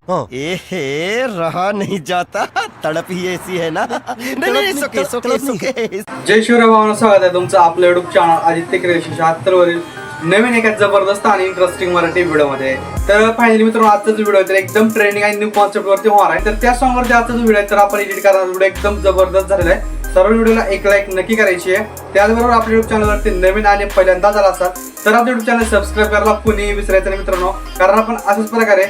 ए रहा नहीं जाता, तड़प ही ऐसी है ना। नहीं सुके जय शिवराय भावांनो, स्वागत आहे तुमचं आपलं युट्यूब चॅनल आदित्य क्रिएशन 76 वरील नवीन एका जबरदस्त आणि इंटरेस्टिंग मराठी व्हिडिओ मध्ये. तर फायनली मित्रांनो, आजचा जो व्हिडिओ आहे तर एकदम ट्रेंडिंग आणि न्यू कॉन्सेप्ट वरती होणार आहे. तर त्या सॉन्ग वरती आजचा जो व्हिडिओ आहे तर आपण एडिट करणार व्हिडिओ एकदम जबरदस्त झालेला आहे. सर्व व्हिडिओला एक लाईक नक्की करायची आहे. त्याचबरोबर आपल्या युट्यूब चॅनल वरती नवीन आणि पहिल्यांदा झाला असाल तर आपल्या युट्यूब चॅनल सबस्क्राईब करायला कुणीही विसरायचं नाही मित्रांनो, कारण आपण अशाच प्रकारे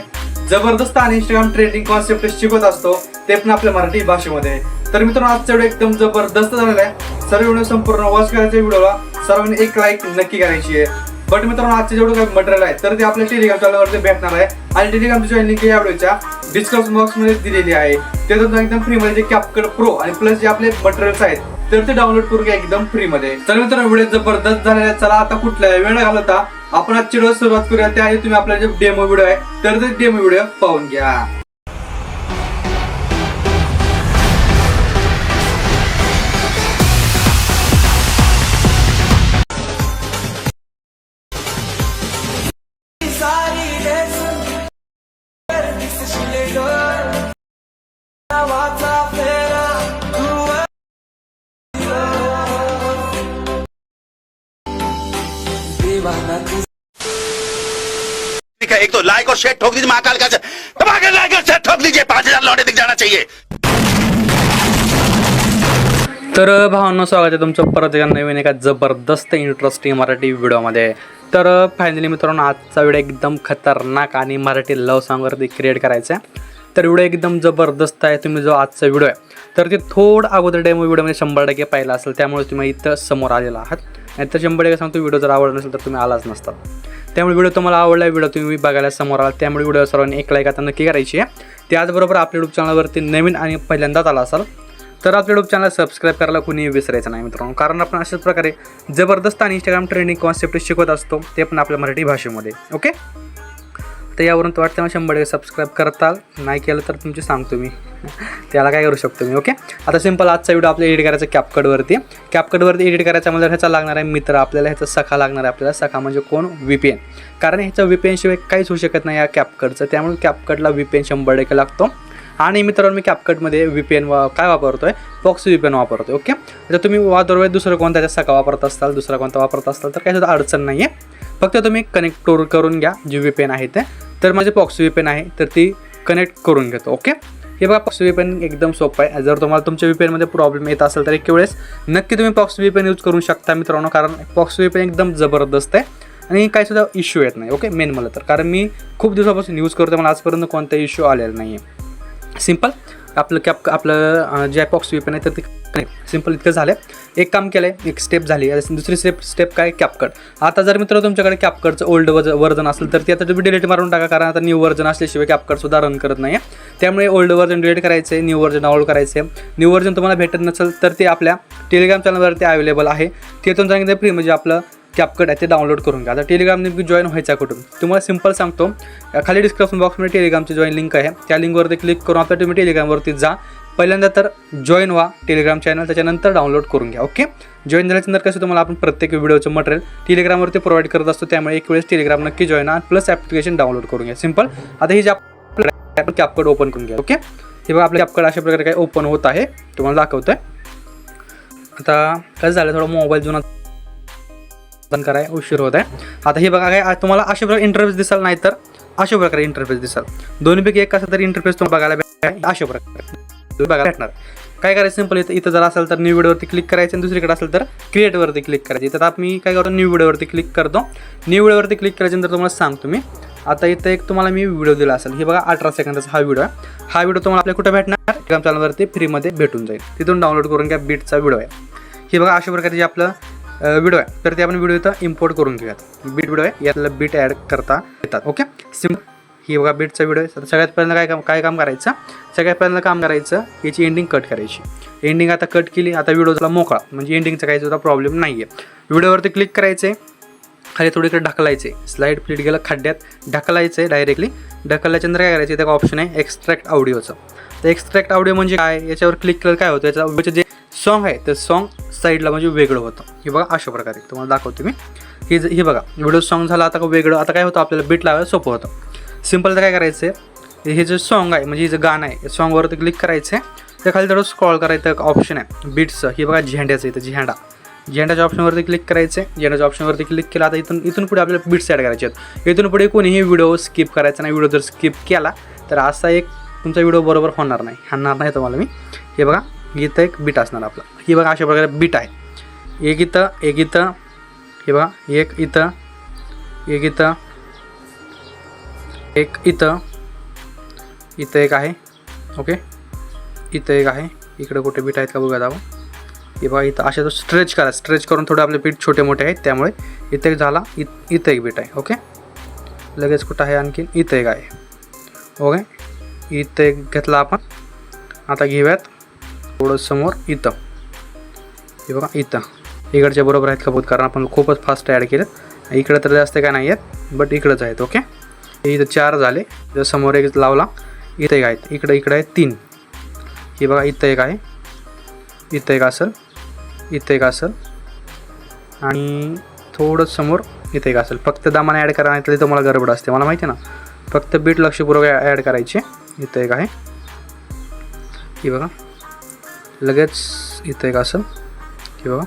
जबरदस्त आणि इंस्टाग्राम ट्रेंडिंग कॉन्सेप्ट शिकवत असतो, ते पण आपल्या मराठी भाषेमध्ये. तर मित्रांनो, आजचा व्हिडिओ एकदम जबरदस्त झालेला आहे. सर्व व्हिडिओ संपूर्ण वॉच करायचे, व्हिडिओला सर्वांनी एक लाईक नक्की करायची आहे. बट मित्रांनो, आजचे जेवढं काही मटेरियल आहे तर ते आपल्या टेलिग्राम चॅनलवरती भेटणार आहे आणि टेलिग्रामची जॉईन लिंक या व्हिडिओच्या डिस्क्रिप्शन बॉक्स मध्ये दिलेली आहे. त्यातून एकदम फ्री मध्ये कॅपकट प्रो आणि प्लस जे आपले मटेरियल्स आहेत तर ते डाउनलोड करून घ्या एकदम फ्री मध्ये. तर मित्रांनो, व्हिडिओ जबरदस्त झालेला आहे. चला आता कुठल्या वेळ घालवता आपण आजची व्हिडिओ सुरुवात करूया. त्याआधी तुम्ही आपला जे डेमो व्हिडिओ आहे तर ते डेमो व्हिडिओ पाहून घ्या. एक तो लाइक और शेयर ठोक दीजिए, महाकाल का धमाके लाइक और शेयर ठोक दीजिए, 5000 लौटे दिख जाना चाहिए. तर भावांनो, स्वागत आहे तुमचं परत एका नवीन एका जबरदस्त इंटरेस्टिंग मराठी व्हिडिओमध्ये. तर फायनली मित्रांनो, आजचा व्हिडिओ एकदम खतरनाक आणि मराठी लव्ह सॉन्गवरती क्रिएट करायचा आहे. तर व्हिडिओ एकदम जबरदस्त आहे. तुम्ही जो आजचा व्हिडिओ आहे तर ते थोडं अगोदर डेमो व्हिडिओमध्ये 100% पाहिला असेल, त्यामुळे तुम्ही इथं समोर आलेला आहात. नाही तर 100% सांगतो, व्हिडिओ जर आवडला नसेल तर तुम्ही आलाच नसतात. त्यामुळे व्हिडिओ तुम्हाला आवडला, व्हिडिओ तुम्ही बघायला समोर आला, त्यामुळे व्हिडिओ सर्वांनी एक लाईक आता नक्की करायची आहे. त्याचबरोबर आपल्या यूट्यूब चॅनलवरती नवीन आणि पहिल्यांदाच आला असाल तर आपल्या यूट्यूब चॅनल सबस्क्राईब करायला कुणीही विसरायचं नाही मित्रांनो, कारण आपण अशाच प्रकारे जबरदस्त आणि इंस्टाग्राम ट्रेंडिंग कॉन्सेप्ट शिकवत असतो, ते पण आपल्या मराठी भाषेमध्ये. ओके, तर यावरून तर वाटतं मला 100% सबस्क्राईब करताल. नाही केलं तर तुमची सांगतो मी त्याला काय करू शकतो मी. ओके, आता सिंपल आजचा व्हिडिओ आपल्याला एडिट करायचा कॅपकटवरती एडिट करायचा म्हणजे ह्याचा लागणार आहे मित्र, आपल्याला ह्याचा सखा लागणार आहे. आपल्याला सखा म्हणजे कोण? VPN. कारण ह्याचा VPN शिवाय काहीच होऊ शकत नाही या कॅपकटचं, त्यामुळे कॅपकटला VPN 100% लागतो. आणि मित्रांनो, मी कॅपकटमध्ये VPN काय वापरतो आहे? प्रॉक्सी VPN वापरतो. ओके, तर तुम्ही वादरवे दुसरं कोणता त्याचा सखा वापरत असताल, दुसरा कोणता वापरत असताल तर काही सुद्धा अडचण नाही आहे. फक्त तुम्ही कनेक्ट करून घ्या जे VPN आहे ते. तर माझे प्रॉक्सी VPN आहे तर ती कनेक्ट करून घेतो. ओके, हे बघा, प्रॉक्सी VPN एकदम सोपं आहे. जर तुम्हाला तुमच्या VPNमध्ये प्रॉब्लेम येत असेल तर एक वेळेस नक्की तुम्ही प्रॉक्सी VPN यूज करू शकता मित्रांनो, कारण प्रॉक्सी VPN एकदम जबरदस्त आहे आणि काहीसुद्धा इश्यू येत नाही. ओके, मेन मला तर, कारण मी खूप दिवसापासून यूज करतो, मला आजपर्यंत कोणता इश्यू आलेला नाही आहे. सिंपल आपलं जे प्रॉक्सी VPN आहे तर ते सिंपल इतकं झालं. एक काम केलं आहे, एक स्टेप झाली. दुसरी स्टेप काय? कॅपकट. आता जर मित्र तुमच्याकडे कॅपकटचं ओल्ड वर्जन असेल तर ते आता तुम्ही डिलीट मारून टाका, कारण आता न्यू वर्जन असल्याशिवाय कॅपकटसुद्धा रन करत नाही आहे. त्यामुळे ओल्ड वर्जन डिलीट करायचं आहे, न्यू वर्जन डाउनलोड करायचं आहे. न्यू वर्जन तुम्हाला भेटत नसेल तर ते आपल्या टेलिग्राम चॅनलवरती अवेलेबल आहे. तिथून सांगितलं फ्री म्हणजे आपलं कॅपकट आहे ते डाउनलोड करून घ्या. आता टेलिग्राम नेमकी जॉईन व्हायचा कुठून? तुम्हाला सिंपल सांगतो, खाली डिस्क्रिप्शन बॉक्समध्ये टेलिग्रामची जॉईन लिंक आहे, त्या लिंकवरती क्लिक करून आता तुम्ही टेलिग्रामवरती जा. पहिल्यांदा तर जॉईन व्हा टेलिग्राम चॅनल, त्याच्यानंतर डाउनलोड करून घ्या. ओके, जॉईन झाल्यानंतर कसं तुम्हाला आपण प्रत्येक व्हिडिओचं मटेरियल टेलिग्रामवरती प्रोव्हाइड करत असतो, त्यामुळे एक वेळेस टेलिग्राम नक्की जॉईन व्हा प्लस ॲप्लिकेशन डाउनलोड करून घ्या. सिंपल. आता ही जे आपण कॅपकट ओपन करून घ्या. ओके, हे बघा, आपलं कॅपकट अशा प्रकारे काय ओपन होत आहे, तुम्हाला दाखवतोय. आता कसं झालं, थोडा मोबाईल जुना बंद कराय उशीर होत आहे. आता हे बघा, काय तुम्हाला अशा प्रकारे इंटरफेस दिसाल, नाही तर अशा प्रकारे इंटरफेस दिसाल. दोन्हीपैकी एक कसा तरी इंटरफेस तुम्हाला बघायला भेटेल. अशा प्रकारे बघायला भेटणार. काय करायचं? सिंपल, इथं जर असेल तर न्यू व्हिडिओवरती क्लिक करायचं आणि दुसरीकडे असेल तर क्रिएटवरती क्लिक करायचं. तर मी काय करतो, न्यू व्हिडिओवरती क्लिक करतो. न्यू व्हिडिओवरती क्लिक केल्यानंतर तुम्हाला सांगतो मी. आता इथं एक तुम्हाला मी व्हिडिओ दिला असेल, हे बघा 18 सेकंदाचा हा व्हिडिओ आहे. हा व्हिडिओ तुम्हाला आपल्या कुठे भेटणार? टेलिग्राम चॅनलवरती फ्रीमध्ये भेटून जाईल, तिथून डाउनलोड करून घ्या. बीटचा व्हिडिओ आहे. हे बघा, अशा प्रकारे जे आपलं व्हिडिओ आहे तर ते आपण व्हिडिओ इथं इम्पोर्ट करून घेऊयात. बीट व्हिडिओ आहे, यातला बीट ॲड करता येतात. Okay, simple. ही बघा बीटचा व्हिडिओ आहे. सगळ्यात पहिल्यांदा काय काम करायचं? सगळ्यात पहिल्यांदा काम करायचं, याची एंडिंग कट करायची. एंडिंग आता कट केली, आता व्हिडिओला मोकळा, म्हणजे एंडिंगचा काही सुद्धा प्रॉब्लेम नाही आहे. व्हिडिओवरती क्लिक करायचे, खाली थोडीकडे ढकलायचे, स्लाईड फ्लिट गेलं खड्ड्यात ढकलायचं आहे डायरेक्टली. ढकलल्याच्यानंतर काय करायचं? त्याचा ऑप्शन आहे एक्स्ट्रॅक्ट ऑडिओचं. तर एक्स्ट्रॅक्ट ऑडिओ म्हणजे काय? याच्यावर क्लिक केलं काय होतं, याचं जे सॉन्ग आहे तर सॉन्ग साईडला म्हणजे वेगळं होतं. हे बघा, अशा प्रकारे तुम्हाला दाखवतो मी. हे बघा, व्हिडिओ सॉन्ग झाला, आता वेगळं. आता काय होतं, आपल्याला बीट लावायला सोपं होतं. सिंपल तर काय करायचं आहे, हे जे सॉन्ग आहे म्हणजे हे जे गाणं आहे सॉन्गवरती क्लिक करायचं आहे. त्या खाली थोडं स्क्रॉल करायचं एक ऑप्शन आहे बीट्सचं. हे बघा झेंड्याचं इथं झेंड्याच्या ऑप्शनवरती क्लिक करायचं आहे. झेंड्याच्या ऑप्शनवरती क्लिक केला आता इथून पुढे आपल्याला बीट्स ॲड करायचे आहेत. इथून पुढे कोणीही व्हिडिओ स्किप करायचा नाही. व्हिडिओ जर स्किप केला तर असा एक तुमचा व्हिडिओ बरोबर होणार नाही तुम्हाला मी. हे बघा इथं एक बीट असणार आपलं. ही बघा अशा प्रकारे बीट आहे. एक इथं हे बघा एक इथं एक इथं एक आहे. ओके इथं एक आहे. इकडे कुठे बीट आहेत का बघा आपण. हे बघा इथं अशा तो स्ट्रेच करून थोडे आपले बीट छोटे मोठे आहेत त्यामुळे इथं एक झाला. इथं एक बीट आहे. ओके लगेच कुठं आहे आणखीन इथं एक आहे. ओके इथं एक घेतला आपण. आता घेऊयात थोडं समोर इथं. हे बघा इथं इकडच्या बरोबर आहेत का बहुत कारण आपण खूपच फास्ट ॲड केलं. इकडं तर जास्त काय नाही आहेत बट इकडंच आहेत. ओके इथं 4 झाले. जर समोर एक लावला इथं एक आहेत. इकडे आहेत 3. हे बघा इथं एक आहे. इथं एक असेल आणि थोडं समोर इथं एक असेल. फक्त दामाने ॲड करा नाही तर तुम्हाला गडबड असते मला माहिती आहे ना. फक्त बीट लक्षपूर्वक ॲड करायचे. इथं एक आहे. हे बघा लगेच इथं एक असेल. हे बघा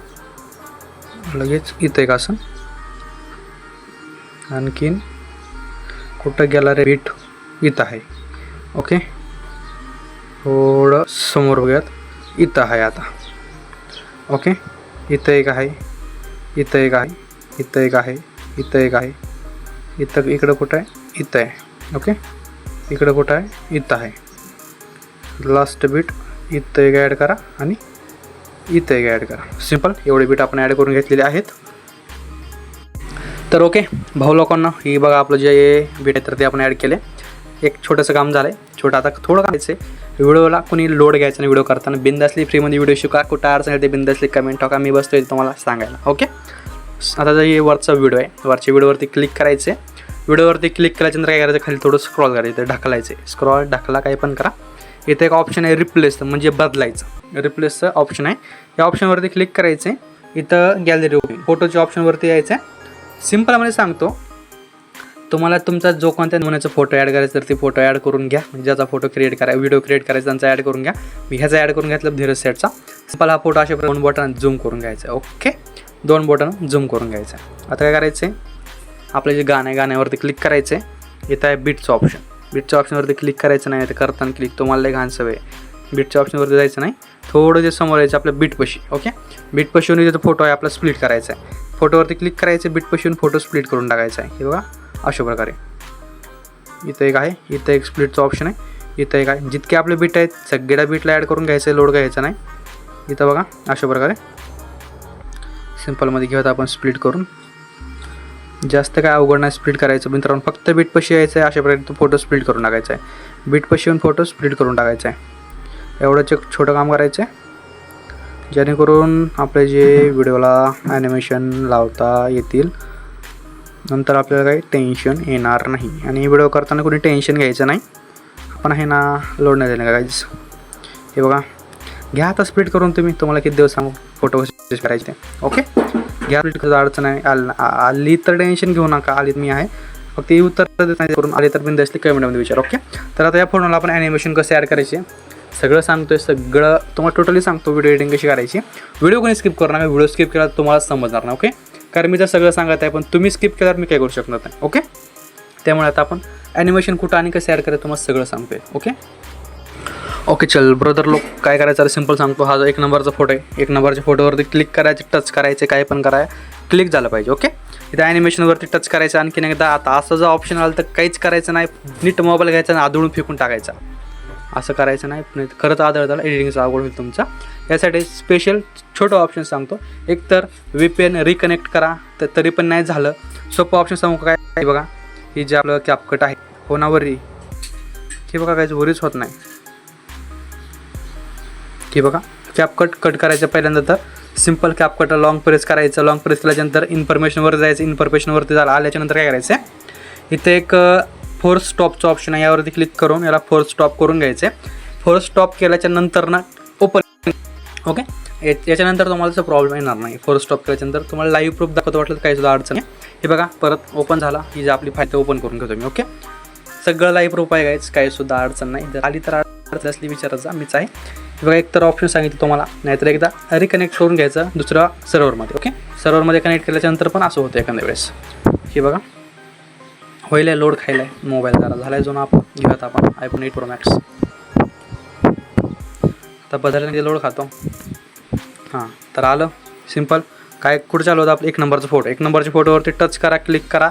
लगेच इथं एक असेल. आणखीन कुठं गेला रे बीट इथं आहे. ओके थोडं समोर बघूयात. इथं आहे आता. ओके इथं एक आहे. इथं इकडं कुठं आहे इथं आहे. ओके इकडं कुठं आहे इथं आहे. लास्ट बीट इथं एक ॲड करा आणि इथं एक ॲड करा. सिंपल एवढे बीट आपण ॲड करून घेतलेले आहेत. तर ओके भाऊ लोकांना ही बघा आपलं जे बीट आहे तर ते आपण ॲड केले. एक छोटंसं काम झालं आहे. छोटं आता थोडं करायचं आहे. व्हिडिओला कोणी लोड घ्यायचं नाही. व्हिडिओ करताना बिंदासली फ्रीमध्ये व्हिडिओ शिका. कुठं अडचण ते बिंदासली कमेंट टाका. मी बसतो तुम्हाला सांगायला. ओके आता जे वरचा व्हिडिओ आहे वरच्या व्हिडिओवरती क्लिक करायचे. व्हिडिओवरती क्लिक केल्याच्यानंतर काय करायचं खाली थोडं स्क्रॉल करायचं ढकलायचे. ढकला काय पण करा. इथे एक ऑप्शन आहे रिप्लेसचं म्हणजे बदलायचं. रिप्लेसचं ऑप्शन आहे. या ऑप्शनवरती क्लिक करायचं आहे. इथं गॅलरी फोटोच्या ऑप्शनवरती यायचं आहे. सिम्पलमध्ये सांगतो तुम्हाला तुमचा जो कोणत्या नमुन्याचा फोटो ॲड करायचा तर ते फोटो ॲड करून घ्या. म्हणजे ज्याचा फोटो व्हिडिओ क्रिएट करायचा त्यांचा ॲड करून घ्या. मी ह्याचा ॲड करून घेतलं धीरज सेटचा. सिम्पल हा फोटो अशा 2 बटन झूम करून घ्यायचा. ओके 2 बटन झूम करून घ्यायचं. आता काय करायचं आहे आपलं जे गाणं आहे गाण्यावरती क्लिक करायचं आहे. इथं आहे बीटचं ऑप्शन. बीटच्या ऑप्शनवरती क्लिक करायचं नाही. तर करताना क्लिक तुम्हाला लय घाण सवय. बीटच्या ऑप्शनवरती जायचं नाही. थोडं जे समोर यायचं आपल्या बीटपाशी. ओके बीटपाशी येऊन इथं फोटो आहे आपला स्प्लिट करायचा आहे. फोटोवरती क्लिक करायचं बीटपाशी येऊन फोटो स्प्लिट करून टाकायचा आहे. हे बघा अशा प्रकारे इथं एक आहे. इथं एक स्प्लिटचं ऑप्शन आहे. इथं एक आहे. जितके आपले बीट आहेत सगळ्या बीटला ॲड करून घ्यायचं आहे. लोड घ्यायचा नाही. इथं बघा अशा प्रकारे सिम्पलमध्ये घेऊयात आपण स्प्लिट करून. जास्त काय अवघड नाही स्प्लिट करायचं मित्रांनो. फक्त बीटपाशी यायचं आहे. अशा प्रकारे तो फोटो स्प्लिट करून टाकायचा आहे. बीटपाशी येऊन फोटो स्प्लिट करून टाकायचा आहे. एवढंच एक छोटं काम करायचं आहे जेणेकरून आपले जे व्हिडिओला ॲनिमेशन लावता येतील. नंतर आपल्याला काही टेन्शन येणार नाही. आणि व्हिडिओ करताना कोणी टेन्शन घ्यायचं नाही. आपण आहे ना लोड नाही देणार काहीच. हे बघा घ्या आता स्प्लिट करून तुम्हाला किती दिवस सांगू फोटो कसे करायचे ते. ओके घ्या स्प्लिट करायचं अडचण आहे. आली तर टेन्शन घेऊ नका. आलीत मी आहे फक्त उत्तर देत नाही करून आले तर बिंदासली कमेंटमध्ये विचार. ओके तर आता या फोटोला आपण ॲनिमेशन कसे ॲड करायचे सगळं सांगतोय. सगळं तुम्हाला टोटली सांगतो. व्हिडिओ एडिटिंग कशी करायची. व्हिडिओ कोणी स्किप करणार नाही. व्हिडिओ स्किप केला तर तुम्हाला समजणार नाही. ओके कारण मी तर सगळं सांगत आहे पण तुम्ही स्किप केल्यावर मी काय करू शकणार नाही. ओके त्यामुळे आता आपण ॲनिमेशन कुठं आणि कसं ॲड करायचं तुम्हाला सगळं सांगतोय. ओके चल ब्रदर लोक काय करायचं सिम्पल सांगतो. हा जो 1 नंबरचा फोटो आहे 1 नंबरच्या फोटोवरती क्लिक करायचं टच करायचं काय पण कराय क्लिक झालं पाहिजे. ओके इथं ॲनिमेशनवरती टच करायचं. आणखीन एकदा आता असं जर ऑप्शन आलं तर काहीच करायचं नाही. नीट मोबाईल घ्यायचा आणि आदळून फेकून टाकायचा. असं करायचं नाही. खरंच आदळताला एडिटिंगचा अवघड होईल तुमचा. यासाठी स्पेशल छोटं ऑप्शन सांगतो. एक तर VPN रिकनेक्ट करा तर तरी पण नाही झालं. सोपं ऑप्शन सांगू काय बघा. ही जे आपलं कॅपकट आहे फोनावरही हे बघा काहीच वरीच होत नाही. हे बघा कॅपकट कट करायचं पहिल्यांदा तर सिम्पल कॅपकट लॉंग प्रेस करायचं. लॉंग प्रेस केल्याच्यानंतर इन्फॉर्मेशनवर जायचं. इन्फॉर्मेशनवरती आल्याच्यानंतर काय करायचं इथे एक फोर्स स्टॉपचं ऑप्शन आहे. यावरती क्लिक करून याला फोर्स स्टॉप करून घ्यायचं आहे. फोर्स स्टॉप केल्याच्या नंतर ना ओपन. ओके याच्यानंतर तुम्हाला त्याचा प्रॉब्लेम येणार नाही. फोर्स स्टॉप केल्याच्यानंतर तुम्हाला लाईव्ह प्रूफ दाखवतो वाटलं तर काही सुद्धा अडचण आहे. हे बघा परत ओपन झाला. ही जी आपली फाईल ओपन करून घेतो मी. ओके सगळं लाईव्ह प्रूफ आहे गाईज, काही सुद्धा अडचण नाही. जर आली तर अडचण असली विचारायचा मीच आहे. बघा एक तर ऑप्शन सांगितलं तुम्हाला, नाहीतर एकदा रिकनेक्ट करून घ्यायचं दुसऱ्या सर्व्हरमध्ये. ओके, सर्व्हरमध्ये कनेक्ट केल्याच्यानंतर पण असं होतं एखाद्या वेळेस. हे बघा होईल लोड खायला आहे मोबाईल, जरा झाला आहे जो ना आपण घेऊयात आपण iPhone 8 Pro Max. आता बदलण्याचे लोड खातो. हां तर आलं सिम्पल. काय कुठं चालू होतं आपलं 1 नंबरचा फोटो. 1 नंबरच्या फोटोवरती टच करा, क्लिक करा,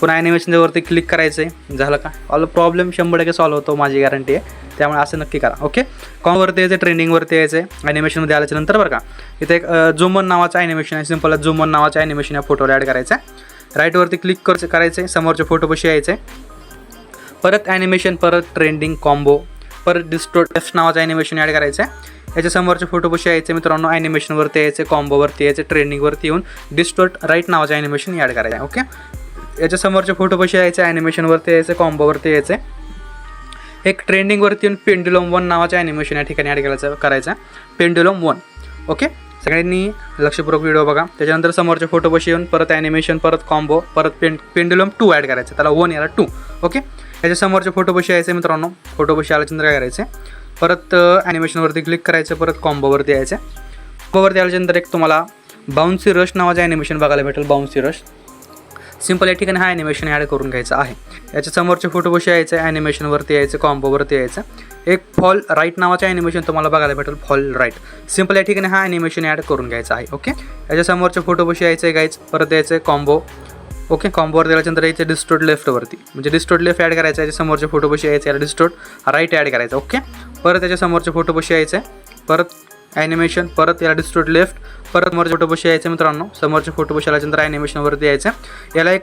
पुन्हा ॲनिमेशनवरती क्लिक करायचं आहे. झालं का ऑल प्रॉब्लेम 100% सॉल्व्ह होतो, माझी गॅरंटी आहे. त्यामुळे असं नक्की करा. ओके, कॉमवरती यायचं, ट्रेंडिंगवरती यायचं आहे, ॲनिमेशनमध्ये आल्याच्या नंतर बरं का इथे एक झूमन नावाचं ॲनिमेशन आहे. सिम्पल झूमन नावाचं ॲनिमेशन या फोटोला ॲड करायचं आहे. राईटवरती क्लिक करायचं आहे, समोरच्या फोटोपाशी यायचं आहे. परत ॲनिमेशन, परत ट्रेंडिंग, कॉम्बो, परत डिस्टोर्ट लेफ्ट नावाचं ॲनिमेशन ॲड करायचं आहे. याच्या समोरच्या फोटोपाशी यायचं मित्रांनो, ॲनिमेशनवरती यायचं, कॉम्बोवरती यायचं, ट्रेंडिंगवरती येऊन डिस्टोर्ट राईट नावाचं ॲनिमेशन ॲड करायचं आहे. ओके, याच्या समोरच्या फोटोपाशी यायचं, ॲनिमेशनवरती यायचं, कॉम्बोवरती यायचं. एक ट्रेंडिंगवरती येऊन पेंड्युलम 1 नावाचं ॲनिमेशन या ठिकाणी ॲड करायचं पेंड्युलम 1. ओके, सगळ्यांनी लक्षपूर्वक व्हिडिओ बघा. त्याच्यानंतर समोरच्या फोटोपाशी येऊन परत ॲनिमेशन, परत कॉम्बो, परत पेंड्युलम 2 ॲड करायचं, त्याला 1 याला 2. ओके, याच्या समोरच्या फोटोपाशी यायचं मित्रांनो, फोटोपाशी आल्याच्यानंतर काय करायचं, परत ॲनिमेशनवरती क्लिक करायचं, परत कॉम्बोवरती यायचं. कॉम्बोवरती आल्याच्यानंतर एक तुम्हाला बाउन्सी रश नावाचं ॲनिमेशन बघायला भेटेल. बाउन्सी रश सिम्पल या ठिकाणी हा ॲनिमेशन ॲड करून घ्यायचा आहे. याच्या समोरच्या फोटोपाशी यायचं, ॲनिमेशनवरती यायचं, कॉम्बोवरती यायचं. एक फॉल राईट नावाचं ॲनिमेशन तुम्हाला बघायला भेटेल, फॉल राईट. सिम्पल या ठिकाणी हा ॲनिमेशन ॲड करून घ्यायचा आहे. ओके, याच्या समोरच्या फोटोपाशी यायचं आहे गाईज, परत यायचं कॉम्बो. ओके, कॉम्बोवर द्यायच्यानंतर यायचं डिस्टोर्ट लेफ्टवरती, म्हणजे डिस्टोर्ट लेफ्ट ॲड करायचं. याच्या समोरच्या फोटोपाशी यायचं, याला डिस्टोर्ट राईट ॲड करायचं. ओके, परत त्याच्या समोरच्या फोटोपाशी यायचं, परत ॲनिमेशन, परत याला डिस्टोर्ट लेफ्ट, परत समोरच्या फोटोपाशी यायचं मित्रांनो. समोरच्या फोटोपाशी आल्याच्यानंतर ॲनिमेशनवरती यायचं. याला एक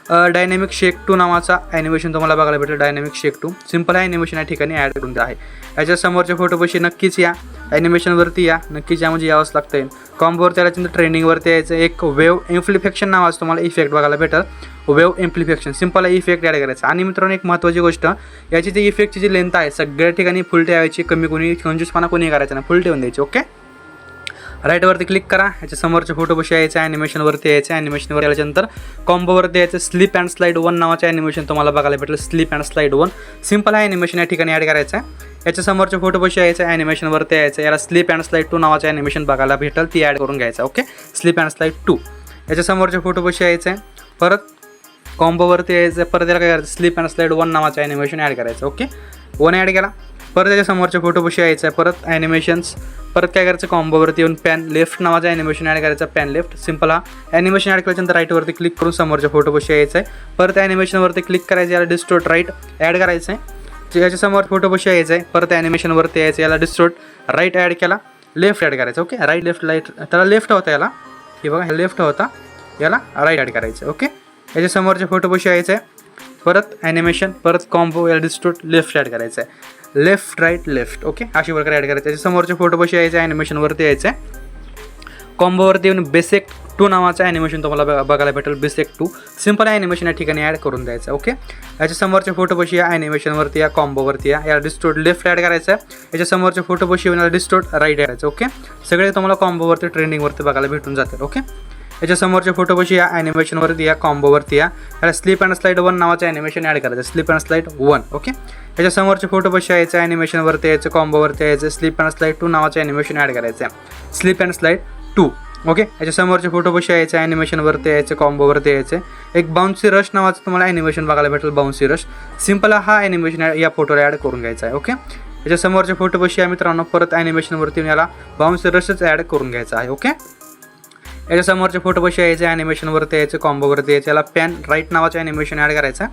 डायनॅमिक शेक 2 नावाचा ॲनिमेशन तुम्हाला बघायला भेटेल. डायनॅमिक शेक 2 सिम्पल ॲनिमेशन या ठिकाणी ॲड करून आहे. याच्या समोरच्या फोटोपाशी नक्कीच या, ॲनिमेशनवरती या, नक्कीच या म्हणजे यावंच लागतं आहे. कॉम्बोवरती आल्याच्यानंतर ट्रेंडिंगवरती यायचं. एक वेव्ह इम्प्लिफेक्शन नावाचं तुम्हाला इफेक्ट बघायला भेटेल. वेव्ह इम्प्लिफेक्शन सिम्पल इफेक्ट ॲड करायचं. आणि मित्रांनो एक महत्त्वाची गोष्ट, याची जी इफेक्टची जी लेंथ आहे सगळ्या ठिकाणी फुल ठेवायची, कमी कोणी 25 कोणी करायचं नाही, फुल ठेवून द्यायची. ओके, राईटवरती क्लिक करा, याच्या समोरच्या फोटोपाशी यायचं, ॲनिमेशनवरती यायचं, ॲनिमेशनवर आल्याच्यानंतर कॉम्बोवरती यायचं. स्लिप अँड स्लाईड 1 नावाचं ॲनिमेशन तुम्हाला बघायला भेटेल. Slip and slide 1 simple animation या ठिकाणी ॲड करायचं आहे. याच्या समोरच्या फोटोपाशी यायचं, ॲनिमेशनवरती यायचं, याला स्लिप अँड स्लाईड 2 नावाचं ॲनिमेशन बघायला भेटेल, ती ॲड करून घ्यायचं. Okay, slip and slide 2. याच्या समोरच्या फोटोपाशी यायचं आहे, परत कॉम्बोवरती यायचं, परत याला काय करायचं, स्लिप अँड स्लाईड 1 नावाचं ॲनिमेशन ॲड करायचं. ओके, 1 ॲड केला. परत त्याच्या समोरच्या फोटोपाशी यायचं आहे, परत ॲनिमेशन्स, परत काय करायचं, कॉम्बोवरती येऊन पॅन लेफ्ट नावाचं ॲनिमेशन ॲड करायचं. पॅन लेफ्ट सिम्पल हा ॲनिमेशन ॲड केल्यानंतर राईटवरती क्लिक करून समोरच्या फोटोपाशी यायचं आहे, परत ॲनिमेशनवरती क्लिक करायचं, याला डिस्टोर्ट राईट ॲड करायचं आहे. याच्या समोर फोटोपाशी यायचं आहे, परत ॲनिमेशनवरती यायचं, याला डिस्टोर्ट राईट ॲड केला, लेफ्ट ॲड करायचं. ओके, राईट लेफ्ट लाईट, त्याला लेफ्ट होता, याला हे बघा हे लेफ्ट होता, याला राईट ॲड करायचं. ओके, याच्या समोरच्या फोटोपाशी यायचं आहे, परत ॲनिमेशन, परत कॉम्बो, याला डिस्टोर्ट लेफ्ट ॲड करायचं आहे. Left right left. ओके, अशी प्रकारे ॲड करायचं. त्याच्या समोरच्या फोटोपाशी यायचं, ॲनिमेशनवरती यायचं, कॉम्बोवरती येऊन बेसिक 2 नावाचं ॲनिमेशन तुम्हाला बघायला भेटेल. बेसिक 2 सिम्पल ॲनिमेशन या ठिकाणी ॲड करून द्यायचं. ओके, याच्या समोरच्या फोटोपाशी या, ॲनिमेशनवरती या, कॉम्बोवरती या, याला डिस्टोर्ट लेफ्ट ॲड करायचं. याच्या समोरच्या फोटोपाशी येऊन याला डिस्टोर्ट राईट करायचं. ओके, सगळे तुम्हाला कॉम्बोवरती ट्रेंडिंगवरती बघायला भेटून जातील. ओके, याच्या समोरच्या फोटोपाशी या, ॲनिमेशनवरती या, कॉम्बोवरती या, याला स्लिप अँड स्लाईड 1 नावाचं ॲनिमेशन ॲड करायचं. Slip and slide 1. ओके, याच्या समोरच्या फोटोपाशी यायचं, ॲनिमेशनवरती यायचं, कॉम्बोवरती यायचं, स्लिप अँड स्लाईड 2 नावाचं ॲनिमेशन ॲड करायचं. Slip and slide 2. ओके, याच्या समोरच्या फोटोपाशी यायचं, ॲनिमेशनवरती यायचं, कॉम्बोवरती यायचं. एक बाउन्सी रश नावाचं तुम्हाला ॲनिमेशन बघायला भेटेल. बाउन्सी रश सिम्पल हा ॲनिमेशन या फोटोला ॲड करून घ्यायचा आहे. ओके, याच्या समोरच्या फोटोपाशी या मित्रांनो, परत ॲनिमेशनवरती याला बाउन्सी रशच ॲड करून घ्यायचा आहे. ओके, याच्या समोरच्या फोटोपाशी यायचं, ॲनिमेशनवरती यायचं, कॉम्बोवरती यायचं, याला पॅन राईट नावाचं ॲनिमेशन ॲड करायचं.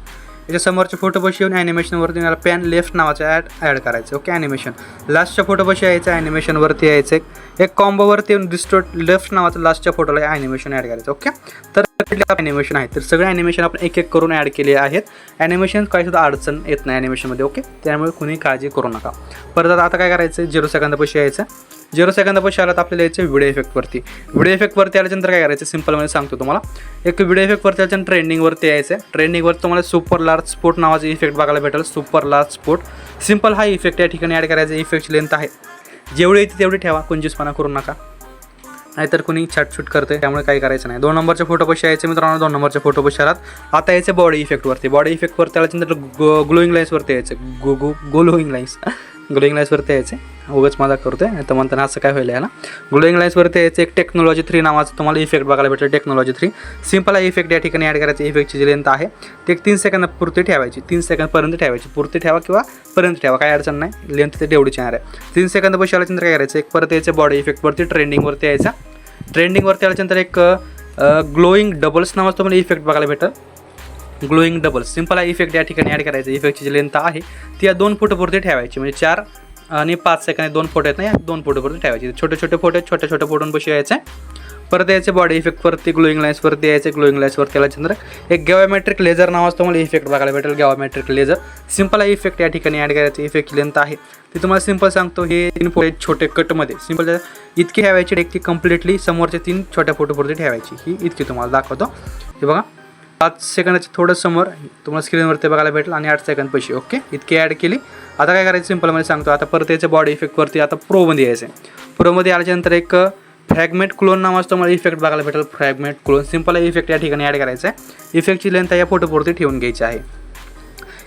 याच्या समोरच्या फोटोपाशी येऊन ॲनिमेशनवरती याला पॅन लेफ्ट नावाचं ॲड करायचं. ओके, ॲनिमेशन लास्टच्या फोटोपाशी यायचं, ॲनिमेशनवरती यायचं, एक कॉम्बोवरती येऊन डिस्टोर्ट लेफ्ट नावाचं लास्टच्या फोटोला ॲनिमेशन ॲड करायचं. ओके, तर ॲनिमेशन आहेत, तर सगळे ॲनिमेशन आपण एक एक करून ॲड केले आहेत. ॲनिमेशन काहीसुद्धा अडचण येत नाही ॲनिमेशनमध्ये. ओके, त्यामुळे कुणी काळजी करू नका. परत आता काय करायचं, 0 सेकंदापाशी यायचं. 0 सेकंदापाशी आला तर आपल्याला यायचं व्हिडिओ इफेक्टवरती. व्हिडिओ इफेक्टवरती आल्यानंतर काय करायचं, सिम्पलमध्ये सांगतो तुम्हाला. एक व्हिडिओ इफेक्टवरती आल्यानंतर ट्रेंडिंगवरती यायचं. ट्रेंडिंगवरती तुम्हाला सुपर लार्ज स्पोर्ट नावाचा इफेक्ट बघायला भेटेल. सुपर लार्ज स्पोर्ट सिम्पल हा इफेक्ट या ठिकाणी ॲड करायचा. इफेक्टची लेंथ आहे जेवढी येते तेवढी ठेवा, 25 करू नका. नाहीतर कोणी छटछूट करते, त्यामुळे काही करायचं नाही. 2 नंबरच्या फोटोपाशी यायचे मित्रांनो, 2 नंबरच्या फोटोपाशी आलात. आता यायचं बॉडी इफेक्टवरती. बॉडी इफेक्टवरती आल्याच्यानंतर ग्लोईंग लाईन्सवरती यायचं. ग्लोईंग लाईन्सवरती यायचे. उगाच मजा करतोय तर म्हणताना असं काय होईल ना. ग्लोईंग लाईन्सवरती यायचं. एक टेक्नॉलॉजी 3 नावाचं तुम्हाला इफेक्ट बघायला भेटेल. टेक्नॉलॉजी 3 सिंपल आहे इफेक्ट. या ठिकाणी ॲड करायची. इफेक्टची जी लेंथ आहे ते 3 सेकंदापुरती ठेवायची. 3 सेकंदपर्यंत ठेवायची. पुरती ठेवा किंवा पर्यंत ठेवा, काही अडचण नाही. लेंथ ते तेवढीच येणार आहे. 3 सेकंदापाशी आल्याच्यानंतर काय करायचं, एक परत यायचं बॉडी इफेक्टवरती. ट्रेंडिंगवरती यायचा. ट्रेंडिंगवरती आल्याच्यानंतर एक ग्लोईंग डबल्स नावाचं तुम्हाला इफेक्ट बघायला भेटेल. ग्लोईंग डबल्स सिंपल आहे इफेक्ट. या ठिकाणी ॲड करायचं. इफेक्टची जी लेंथ आहे ती या 2 फुटापुरती ठेवायची. म्हणजे 4 आणि 5 सेकंद 2 फोटो आहेत ना, या 2 फोटोपुरती ठेवायची. छोटे छोटे फोटो आहेत, छोट्या छोट्या फोटोंपाशी यायचं. परत यायचे बॉडी इफेक्टवरती. ग्लोईंग लाईन्सवरती यायचे. ग्लोईंग लाईन्सवरती आल्याच्यानंतर एक गॅओमेट्रिक लेझर नावाचं तुम्हाला इफेक्ट बघायला भेटेल. गॅओमेट्रिक लेझर सिंपल आहे इफेक्ट. या ठिकाणी ॲड करायचं. इफेक्टची लेंथ आहे ती तुम्हाला सिंपल सांगतो. हे 3 फोटो आहेत छोटे कटमध्ये. सिंपल इतकी ठेवायची. एक ती कम्प्लिटली समोरच्या 3 छोट्या फोटोपुरती ठेवायची. ही इतकी तुम्हाला दाखवतो. हे बघा 5 सेकंदाच्या थोडं समोर तुम्हाला स्क्रीनवरती बघायला भेटेल आणि 8 सेकंद पैसे. ओके, इतकी ॲड केली. आता काय करायचं सिंपलमध्ये सांगतो. आता परत यायचं बॉडी इफेक्टवरती. आता प्रोमध्ये यायचं. प्रोमध्ये आल्याच्यानंतर एक फ्रॅगमेंट क्लोन नावाचं तुम्हाला इफेक्ट बघायला भेटेल. फ्रॅगमेंट क्लोन सिंपल आहे इफेक्ट. या ठिकाणी ॲड करायचं आहे. इफेक्टची लेंथ या फोटोपुरती ठेवून घ्यायची आहे.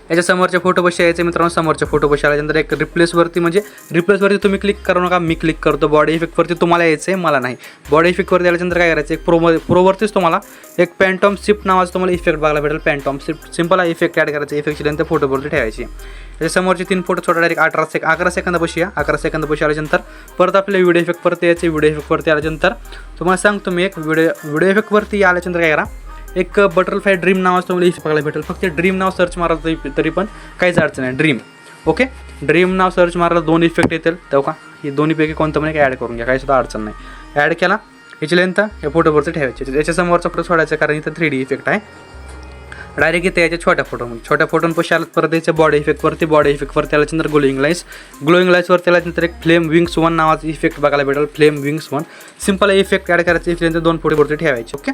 याच्या समोरच्या फोटोपाशी यायचे मित्रांनो. समोरच्या फोटोपाशी आल्यानंतर एक रिप्लेसवरती, म्हणजे रिप्लेसवरती तुम्ही क्लिक करू नका, मी क्लिक करतो. बॉडी इफेक्टवरती तुम्हाला यायचं आहे, मला नाही. बॉडी इफेक्टवरती आल्यानंतर काय करायचं, एक प्रोवरतीच तुम्हाला एक पॅन्टॉम शिफ्ट नावाचं तुम्हाला इफेक्ट बघायला भेटेल. पॅन्टॉम शिफ्ट सिंपल आहे इफेक्ट. ॲड करायचं. इफेक्टची लेंथ फोटोवरती ठेवायची. याच्या समोरचे 3 फोटो छोटा डायरेक्ट 11 सेकंदापाशी या. 11 सेकंदापाशी आल्यानंतर परत आपल्याला व्हिडिओ इफेक्टवरती यायचे. व्हिडिओ इफेक्टवरती आल्यानंतर तुम्हाला सांगतो मी एक व्हिडिओ इफेक्टवरती आल्यानंतर काय करा, एक बटरफ्लाय ड्रीम नावाचं तुम्हाला इफेक्ट बघायला भेटेल. फक्त ड्रीम नाव सर्च मारलं तरी पण काहीच अडचण नाही. ड्रीम. ओके, ड्रीम नाव सर्च मारलं 2 इफेक्ट येतील तेव्हा का ही दोन्हीपैकी कोणतं पण एक ॲड करून घ्या, काही सुद्धा अडचण नाही. ॲड केला. याची लेंथ या फोटोवरती ठेवायची. याच्या समोरचा फोटो सोडायचा कारण इथं 3D इफेक्ट आहे. डायरेक्ट येते याच्या छोट्या फोटोंपाशी आलं. परत याच्या बॉडी इफेक्टवरती. बॉडी इफेक्टवरती आल्यानंतर ग्लोईंग लाईन्सवरती आल्यानंतर एक फ्लेम विंग्स 1 नावाचा इफेक्ट बघायला भेटेल. Flame wings 1 simple effect. Add करायची. इफेक्ट 2 फोटोवरती ठेवायची. ओके,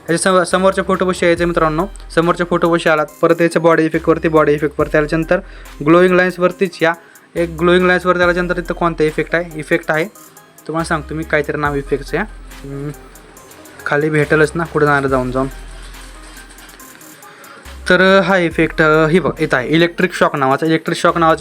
याच्या समोरच्या फोटोपाशी यायचं मित्रांनो. समोरच्या फोटोपाशी आलात. परत याच्या बॉडी इफेक्टवरती आल्यानंतर ग्लोईंग लाईन्सवरतीच या. एक ग्लोईंग लाईन्सवरती आल्यानंतर इथं कोणता इफेक्ट आहे तुम्हाला सांगतो मी. काहीतरी नाव इफेक्टचं या खाली भेटेलच ना, कुठं जाणार जाऊन. तर हा इफेक्ट ही बघ येत आहे. इलेक्ट्रिक शॉक नावाचा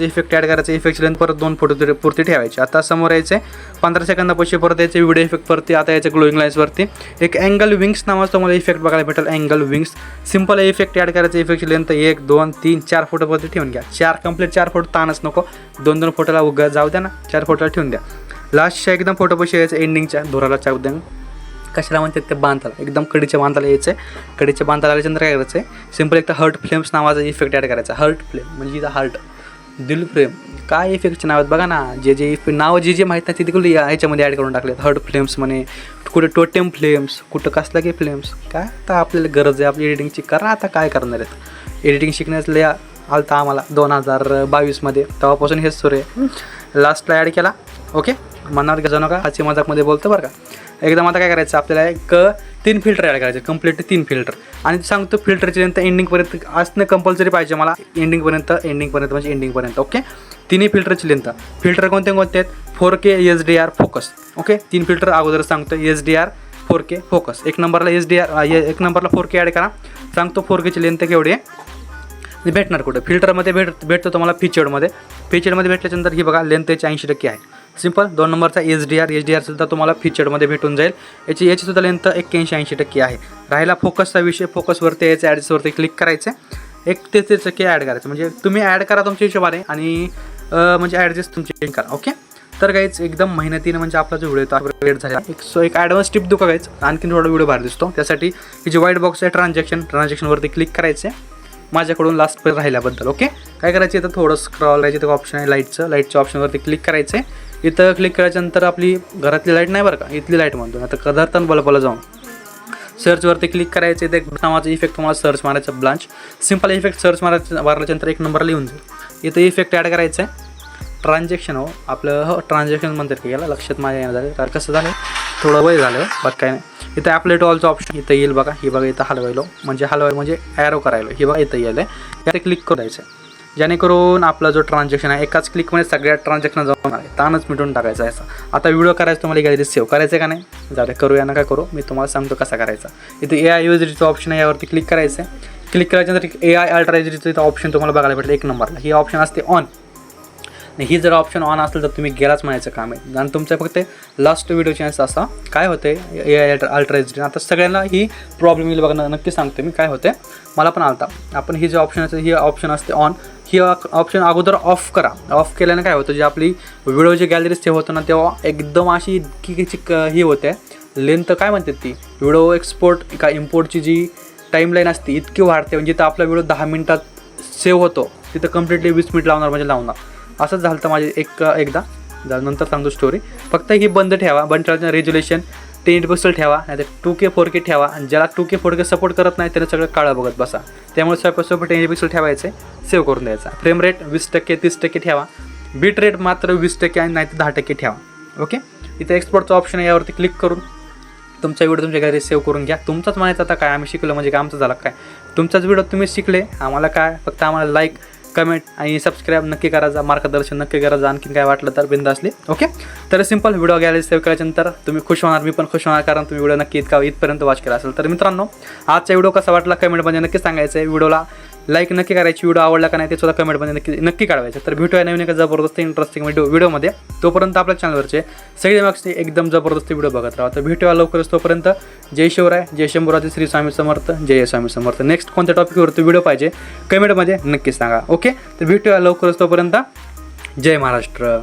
इफेक्ट ॲड करायचा. इफेक्टची लेंथ परत 2 फोटोपुरती ठेवायची. आता समोर यायचे 15 सेकंदापाशी. परत यायचे व्हिडिओ इफेक्टवरती. आता याच्या ग्लोईंग लाईन्सवरती एक अँगल विंग्स नावाचा तुम्हाला इफेक्ट बघायला भेटेल. Angle wings simple effect. Add करायचं. इफेक्टची लेंथ 1 2 3 4 फोटोवरती ठेवून घ्या. 4 फोटो ताणच नको. 2 फोटोला उगा जाऊ द्या ना, 4 फोटोला ठेवून द्या. लास्टच्या एकदम फोटोपाशी यायचं. एंडिंगच्या धुराला चाव द्या. कशाला म्हणतात ते बांधाला, एकदम कडीच्या बांधाला यायचं आहे. कडीच्या बांधाला आल्याच्यानंतर काय करायचं आहे, सिंपल एक तर हर्ट फ्लेम्स नावाचा इफेक्ट ॲड करायचा. हर्ट फ्लेम म्हणजे इथं हार्ट दिल फ्लेम काय इफेक्टचे नाव आहेत बघा ना. जे नाव जे माहीत नाही ते तिकडून ह्याच्यामध्ये ॲड करून टाकलेत. हर्ट फ्लेम्स म्हणे, कुठे टोटेम फ्लेम्स, कुठं कसला की फ्लेम्स. काय आता आपल्याला गरज आहे आपली एडिटिंगची. करा आता काय करणार आहेत. एडिटिंग शिकण्याचं लय आलता आम्हाला 2022मध्ये, तेव्हापासून हेच सुरू आहे. लास्टला ॲड केला. ओके, मनावर घेऊ नका, हाची मजाकमध्ये बोलतो बरं का. एकदम आता काय करायचं आपल्याला, एक 3 फिल्टर ॲड करायचे. Complete 3 filter. आणि सांगतो फिल्टरची लेंथ एंडिंगपर्यंत असणं कंपल्सरी पाहिजे मला. एंडिंगपर्यंत. ओके, 3 फिल्टरची लेंथ. फिल्टर कोणते आहेत, 4K HDR focus. Okay, 3 filter अगोदर सांगतो. HDR 4K focus. एक नंबरला 4K ॲड करा. सांगतो 4Kची लेंथ केवढी आहे भेटणार कुठं. फिल्टरमध्ये भेटतो तुम्हाला फीचर्डमध्ये भेटल्याच्यानंतर ही बघा लेंथ याची 80% आहे. सिंपल. 2 नंबरचा HDR सुद्धा तुम्हाला फीचर्डमध्ये भेटून जाईल. याची सुद्धा लेंथ 81-80% आहे. राहिला फोकसचा विषय. फोकसवरती यायचं, ॲड्सवरती क्लिक करायचं. 33% ॲड करायचं. म्हणजे तुम्ही ॲड करा तुमच्या हिशोबाने आणि म्हणजे ॲडजस्ट तुमची करा. ओके, तर काहीच एकदम मेहनतीने म्हणजे आपला जो व्हिडिओ वेट झाला. एक ॲडव्हान्स टिप देऊ का काहीच, आणखीन थोडा व्हिडिओ बाहेर दिसतो. त्यासाठी ही जी व्हाईट बॉक्स आहे ट्रान्झॅक्शनवरती क्लिक करायचं माझ्याकडून लास्ट पर्यंत राहिल्याबद्दल. ओके, काय करायचं, इथं थोडं स्क्रॉल करायचं. इथं ऑप्शन आहे लाईटच्या ऑप्शनवरती क्लिक करायचं. इथं क्लिक करायच्यानंतर आपली घरातली लाईट नाही बरं का, इथली लाईट म्हणतो. आता कदार्थान बल्बाला जाऊन सर्चवरती क्लिक करायचं. इथे एक नावाचा इफेक्ट तुम्हाला सर्च मारायचा. ब्लांच सिंपल इफेक्ट सर्च मारल्याच्यानंतर 1 नंबरला येऊन जाईल. इथं इफेक्ट ॲड करायचं आहे. ट्रान्झॅक्शन आपलं ट्रान्झॅक्शन म्हणतात की याला, लक्षात माझ्या येणं झालं कारण कसं झालं थोडं वय झालं बाकी काय नाही. इथं ॲप्लाय टू ऑलचं ऑप्शन इथं येईल बघा. ही बघा इथं हलवायला म्हणजे ॲरो करायला. ही बघा इथं येईल आहे. यात क्लिक करायचं. जेणेकरून आपला जो ट्रान्झॅक्शन आहे एकाच क्लिकमध्ये सगळ्या ट्रान्झॅक्शन जाऊन आहे, ताणच मिटून टाकायचा आहे. आता व्हिडिओ करायचा तुम्हाला गॅलरी सेव्ह करायचं आहे का नाही, जाऊ करूया ना काय करू, मी तुम्हाला सांगतो कसा करायचा. इथे AI युजरीचं ऑप्शन आहे, यावरती क्लिक करायचं आहे. क्लिक केल्याच्यानंतर AI अल्ट्रा युजरीचं इथं ऑप्शन तुम्हाला बघायला भेटेल 1 नंबरला. ही ऑप्शन असते ऑन. ही जर ऑप्शन ऑन असेल तर तुम्ही गेलाच म्हणायचं काम आहे. आणि तुमचं फक्त लास्ट व्हिडिओ चान्स असा काय होते AI अल्ट्रा युजरी. आता सगळ्यांना ही प्रॉब्लेम येईल बघा, नक्की सांगतो मी काय होते, मला पण आलता. आपण ही जे ऑप्शन असते, ही ऑप्शन असते ऑन, ही ऑप्शन अगोदर ऑफ करा. ऑफ केल्यानं काय होतं, जे आपली व्हिडिओ जी गॅलरी सेव्ह होतं ना तेव्हा एकदम अशी ही होते लेंथ काय म्हणतात ती व्हिडिओ एक्सपोर्ट का इम्पोर्टची जी टाईमलाईन असते इतकी वाढते. म्हणजे तर आपला व्हिडिओ 10 मिनिटात सेव्ह होतो, तिथं कम्प्लिटली 20 मिनिट लावणार म्हणजे लावणार. असंच झालं तर माझे एकदा नंतर सांगतो स्टोरी. फक्त ही बंद ठेवा. बंद ठेवायचं रेज्युलेशन 10 पिक्सल ठेवा, नाही तर 2K 4K ठेवा. आणि ज्याला 2K 4K सपोर्ट करत नाही त्याला सगळं काळं बघत बसा. त्यामुळे सोपं 10 पिक्सल ठेवायचं, सेव्ह करून द्यायचा. फ्रेम रेट 20% 30% ठेवा. बीट रेट मात्र 20% आणि नाही तर 10% ठेवा. ओके. इथे एक्सपोर्टचं ऑप्शन आहे, यावरती क्लिक करून तुमचा व्हिडिओ तुमच्या घरी सेव्ह करून घ्या. तुमचाच म्हणायचं आता काय आम्ही शिकलो म्हणजे काय आमचं झालं काय, तुमचाच व्हिडिओ तुम्ही शिकले. आम्हाला काय फक्त आम्हाला लाईक कमेंट आणि सबस्क्राईब नक्की करायचा, मार्गदर्शन नक्की करायचं. आणखी काय वाटलं तर बिंदासली. ओके. तर सिंपल व्हिडिओ गॅलरी सेव्ह करायच्यानंतर तुम्ही खुश होणार, मी पण खुश होणार, कारण तुम्ही व्हिडिओ नक्की इथपर्यंत वॉच केला असेल. तर मित्रांनो आजचा व्हिडिओ कसा वाटला कमेंटमध्ये नक्की सांगायचं आहे. व्हिडिओला लाईक नक्की करायची, व्हिडिओ आवडला का नाही ते सुद्धा कमेंटमध्ये नक्की काढवायचं. तर भेटूया नवीन एका जबरदस्त इंटरेस्टिंग व्हिडिओमध्ये. तोपर्यंत आपल्या चॅनलवरचे सगळे मागचे एकदम जबरदस्त व्हिडिओ बघत राहा. तर भेटूया लवकरच. तोपर्यंत जय शिवराय, जय शंभूराजे, श्री स्वामी समर्थ, जय स्वामी समर्थ. नेक्स्ट कोणत्या टॉपिकवरती व्हिडिओ पाहिजे कमेंटमध्ये नक्की सांगा. ओके. तर भेटूया लवकरच. तोपर्यंत जय महाराष्ट्र.